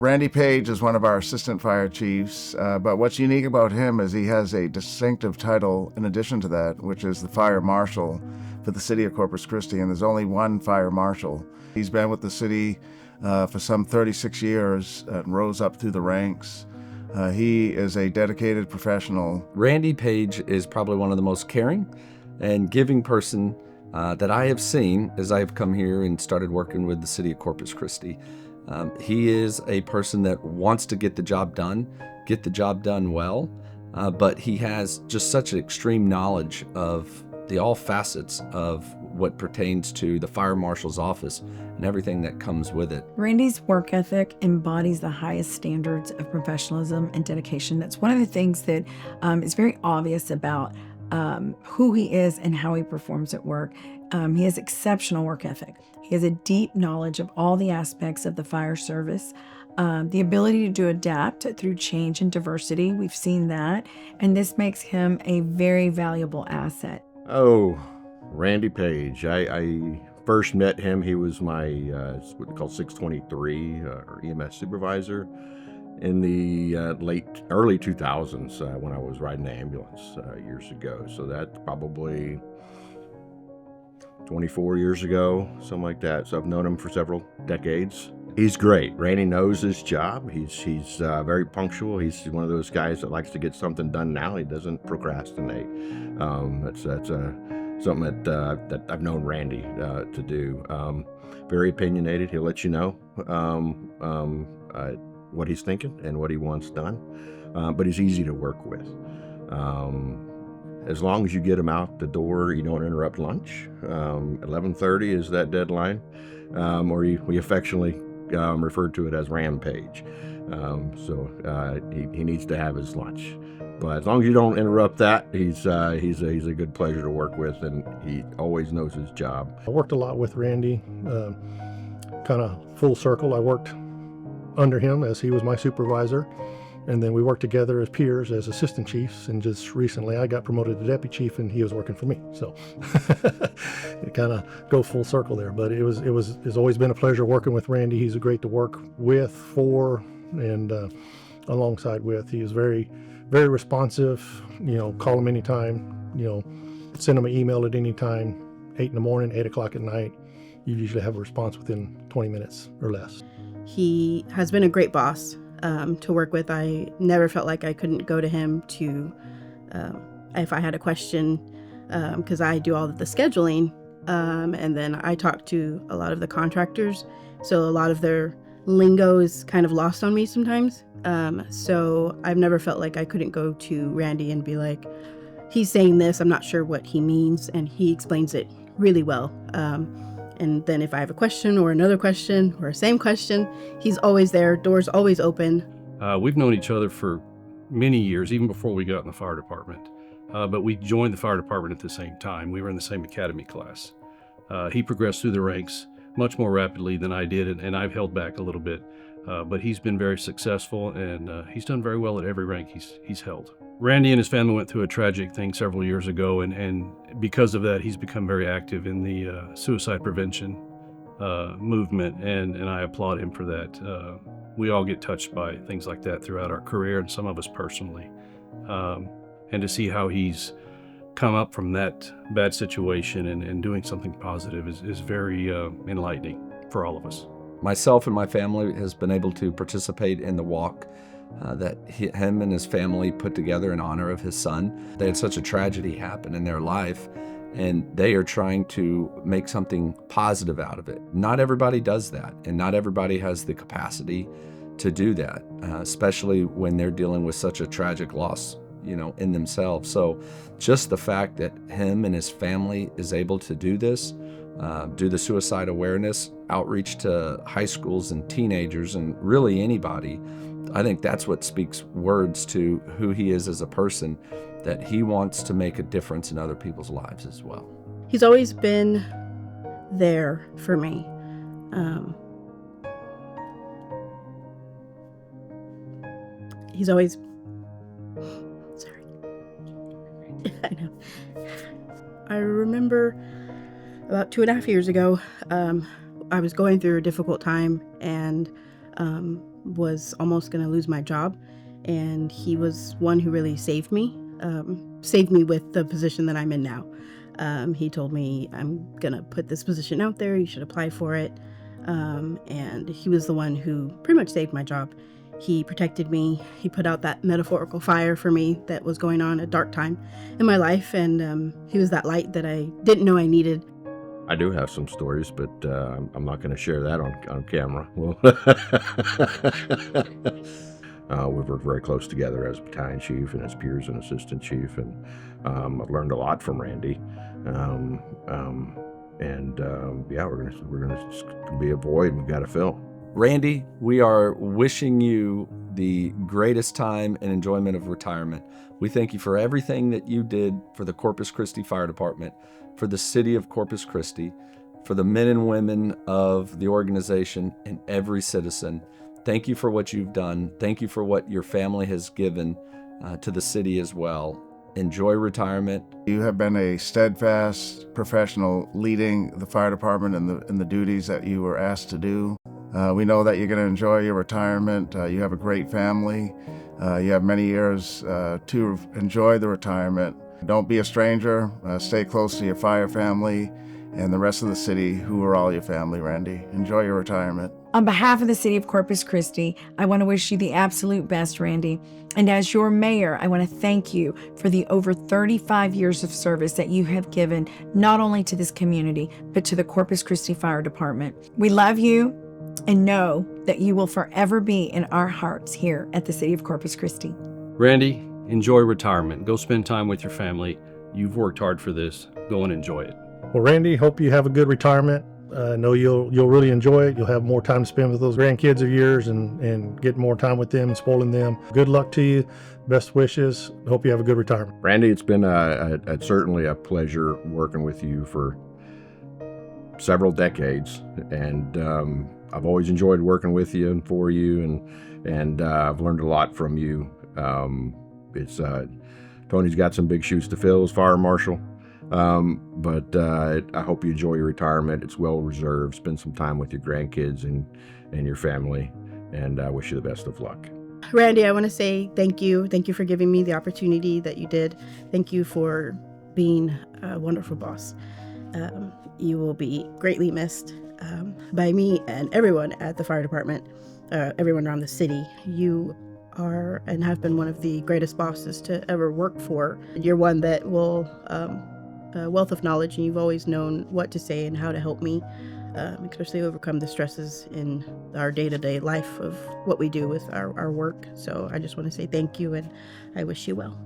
Randy Paige is one of our assistant fire chiefs, but what's unique about him is he has a distinctive title in addition to that, which is the fire marshal for the city of Corpus Christi, and there's only one fire marshal. He's been with the city for some 36 years and rose up through the ranks. He is a dedicated professional. Randy Paige is probably one of the most caring and giving person that I have seen as I've come here and started working with the city of Corpus Christi. He is a person that wants to get the job done well, but he has just such an extreme knowledge of all facets of what pertains to the fire marshal's office and everything that comes with it. Randy's work ethic embodies the highest standards of professionalism and dedication. That's one of the things that is very obvious about who he is and how he performs at work. He has exceptional work ethic. He has a deep knowledge of all the aspects of the fire service, the ability to adapt through change and diversity. We've seen that, and this makes him a very valuable asset. Oh, Randy Paige. I first met him. He was my what they call 623 or EMS supervisor in the early 2000s when I was riding the ambulance years ago. So that's probably 24 years ago, something like that. So I've known him for several decades. He's great. Randy knows his job. He's very punctual. He's one of those guys that likes to get something done now. He doesn't procrastinate. That's something that I've known Randy to do. Very opinionated. He'll let you know what he's thinking and what he wants done. But he's easy to work with. As long as you get him out the door, you don't interrupt lunch. 11:30 is that deadline, or we affectionately refer to it as Rampage. So he needs to have his lunch. But as long as you don't interrupt that, he's a good pleasure to work with, and he always knows his job. I worked a lot with Randy, kind of full circle. I worked under him as he was my supervisor. And then we worked together as peers, as assistant chiefs, and just recently I got promoted to deputy chief and he was working for me. So it kind of goes full circle there. But it's always been a pleasure working with Randy. He's great to work with, for, and alongside with. He is very, very responsive. Call him anytime, send him an email at any time, 8 in the morning, 8 o'clock at night. You usually have a response within 20 minutes or less. He has been a great boss to work with. I never felt like I couldn't go to him to if I had a question, because I do all of the scheduling, and then I talk to a lot of the contractors, so a lot of their lingo is kind of lost on me sometimes. So I've never felt like I couldn't go to Randy and be like, he's saying this, I'm not sure what he means, and he explains it really well. And then if I have a question or another question or a same question, he's always there. Doors always open. We've known each other for many years, even before we got in the fire department. But we joined the fire department at the same time. We were in the same academy class. He progressed through the ranks much more rapidly than I did, and I've held back a little bit. But he's been very successful, and he's done very well at every rank he's held. Randy and his family went through a tragic thing several years ago, and because of that, he's become very active in the suicide prevention movement, and I applaud him for that. We all get touched by things like that throughout our career, and some of us personally. And to see how he's come up from that bad situation and doing something positive is very enlightening for all of us. Myself and my family has been able to participate in the walk that him and his family put together in honor of his son. They had such a tragedy happen in their life, and they are trying to make something positive out of it. Not everybody does that, and not everybody has the capacity to do that, especially when they're dealing with such a tragic loss, in themselves. So just the fact that him and his family is able to do this, do the suicide awareness outreach to high schools and teenagers and really anybody, I think that's what speaks words to who he is as a person, that he wants to make a difference in other people's lives as well. He's always been there for me. He's always... Sorry. I know. I remember about 2.5 years ago, I was going through a difficult time, and was almost going to lose my job, and he was one who really saved me with the position that I'm in now. He told me, I'm going to put this position out there, you should apply for it. And he was the one who pretty much saved my job. He protected me. He put out that metaphorical fire for me that was going on, a dark time in my life. And he was that light that I didn't know I needed. I do have some stories, but I'm not going to share that on camera. Well, we worked very close together as battalion chief and as peers and assistant chief, and I've learned a lot from Randy. Yeah, we're gonna be a void we've got to fill. Randy, we are wishing you the greatest time and enjoyment of retirement. We thank you for everything that you did for the Corpus Christi Fire Department, for the city of Corpus Christi, for the men and women of the organization and every citizen. Thank you for what you've done. Thank you for what your family has given to the city as well. Enjoy retirement. You have been a steadfast professional leading the fire department in the duties that you were asked to do. We know that you're going to enjoy your retirement. You have a great family. You have many years to enjoy the retirement. Don't be a stranger. Stay close to your fire family and the rest of the city, who are all your family, Randy. Enjoy your retirement. On behalf of the city of Corpus Christi, I want to wish you the absolute best, Randy. And as your mayor, I want to thank you for the over 35 years of service that you have given not only to this community, but to the Corpus Christi Fire Department. We love you and know that you will forever be in our hearts here at the city of Corpus Christi. Randy, enjoy retirement. Go spend time with your family. You've worked hard for this. Go and enjoy it. Well, Randy, hope you have a good retirement. I know you'll really enjoy it. You'll have more time to spend with those grandkids of yours and get more time with them and spoiling them. Good luck to you. Best wishes. Hope you have a good retirement. Randy, it's been certainly a pleasure working with you for several decades, and I've always enjoyed working with you and for you, and I've learned a lot from you. Tony's got some big shoes to fill as fire marshal. But I hope you enjoy your retirement. It's well reserved. Spend some time with your grandkids and your family, and I wish you the best of luck. Randy, I want to say thank you. Thank you for giving me the opportunity that you did. Thank you for being a wonderful boss. You will be greatly missed by me and everyone at the fire department, everyone around the city. You are and have been one of the greatest bosses to ever work for. You're one that will wealth of knowledge, and you've always known what to say and how to help me, especially overcome the stresses in our day-to-day life of what we do with our work. So I just want to say thank you, and I wish you well.